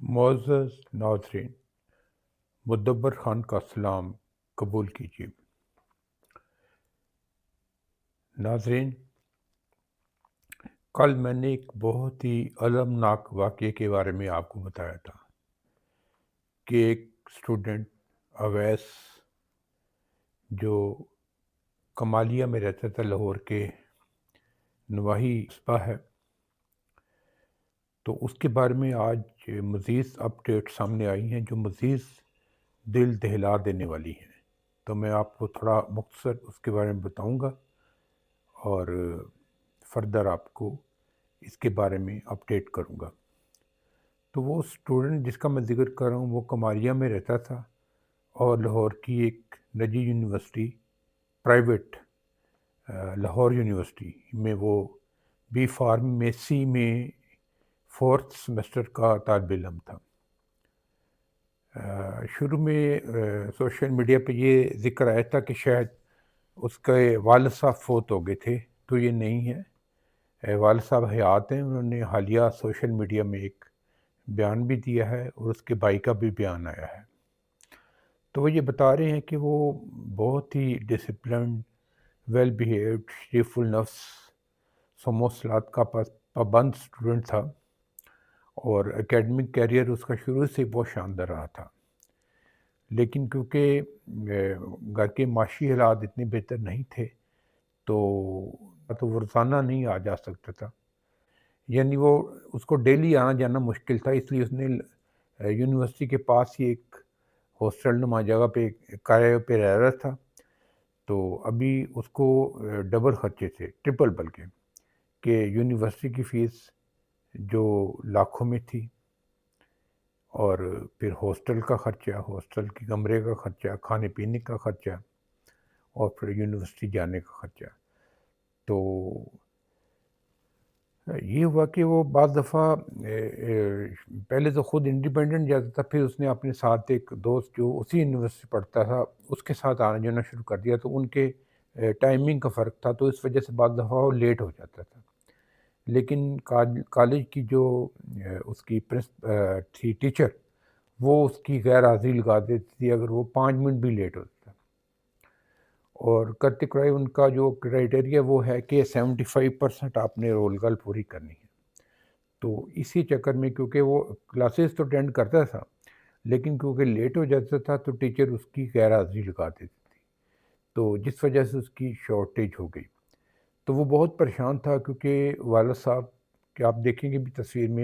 معزز ناظرین، مدبر خان کا سلام قبول کیجیے۔ ناظرین، کل میں نے ایک بہت ہی المناک واقعے کے بارے میں آپ کو بتایا تھا کہ ایک اسٹوڈنٹ اویس جو کمالیہ میں رہتا تھا، لاہور کے نواحی قصبہ ہے، تو اس کے بارے میں آج مزید اپڈیٹ سامنے آئی ہیں جو مزید دل دہلا دینے والی ہیں۔ تو میں آپ کو تھوڑا مختصر اس کے بارے میں بتاؤں گا اور فردر آپ کو اس کے بارے میں اپڈیٹ کروں گا۔ تو وہ اسٹوڈنٹ جس کا میں ذکر کر رہا ہوں وہ کمالیہ میں رہتا تھا اور لاہور کی ایک نجی یونیورسٹی، پرائیویٹ لاہور یونیورسٹی میں وہ بی فارمیسی میں 4th سیمسٹر کا طالب علم تھا۔ شروع میں سوشل میڈیا پہ یہ ذکر آیا تھا کہ شاید اس کے والد صاحب فوت ہو گئے تھے، تو یہ نہیں ہے، والد صاحب حیات ہیں۔ انہوں نے حالیہ سوشل میڈیا میں ایک بیان بھی دیا ہے اور اس کے بھائی کا بھی بیان آیا ہے۔ تو وہ یہ بتا رہے ہیں کہ وہ بہت ہی ڈسپلنڈ، ویل بیہیوڈ، شریف النفس، سموصلات کا پابند اسٹوڈنٹ تھا اور اکیڈمک کیریئر اس کا شروع سے بہت شاندار رہا تھا، لیکن کیونکہ گھر کے معاشی حالات اتنے بہتر نہیں تھے تو وہ روزانہ نہیں آ جا سکتا تھا، یعنی وہ اس کو ڈیلی آنا جانا مشکل تھا، اس لیے اس نے یونیورسٹی کے پاس ہی ایک ہاسٹل نما جگہ پہ کرائے پہ رہ رہا تھا۔ تو ابھی اس کو ڈبل خرچے تھے، ٹرپل بلکہ، کہ یونیورسٹی کی فیس جو لاکھوں میں تھی، اور پھر ہاسٹل کا خرچہ، ہاسٹل کی کمرے کا خرچہ، کھانے پینے کا خرچہ، اور پھر یونیورسٹی جانے کا خرچہ۔ تو یہ ہوا کہ وہ بعض دفعہ پہلے تو خود انڈیپینڈنٹ جاتا تھا، پھر اس نے اپنے ساتھ ایک دوست جو اسی یونیورسٹی پڑھتا تھا اس کے ساتھ آنا جانا شروع کر دیا، تو ان کے ٹائمنگ کا فرق تھا، تو اس وجہ سے بعض دفعہ وہ لیٹ ہو جاتا تھا۔ لیکن کالج کی جو اس کی تھی ٹیچر، وہ اس کی غیر حاضری لگا دیتی تھی اگر وہ 5 منٹ بھی لیٹ ہوتا تھا، اور کرتے کرائے ان کا جو کرائٹیریا وہ ہے کہ 75% آپ نے رول کال پوری کرنی ہے۔ تو اسی چکر میں کیونکہ وہ کلاسز تو اٹینڈ کرتا تھا لیکن کیونکہ لیٹ ہو جاتا تھا تو ٹیچر اس کی غیر حاضری لگا دیتی تھی، تو جس وجہ سے اس کی شارٹیج ہو گئی۔ تو وہ بہت پریشان تھا کیونکہ والد صاحب کہ آپ دیکھیں گے بھی تصویر میں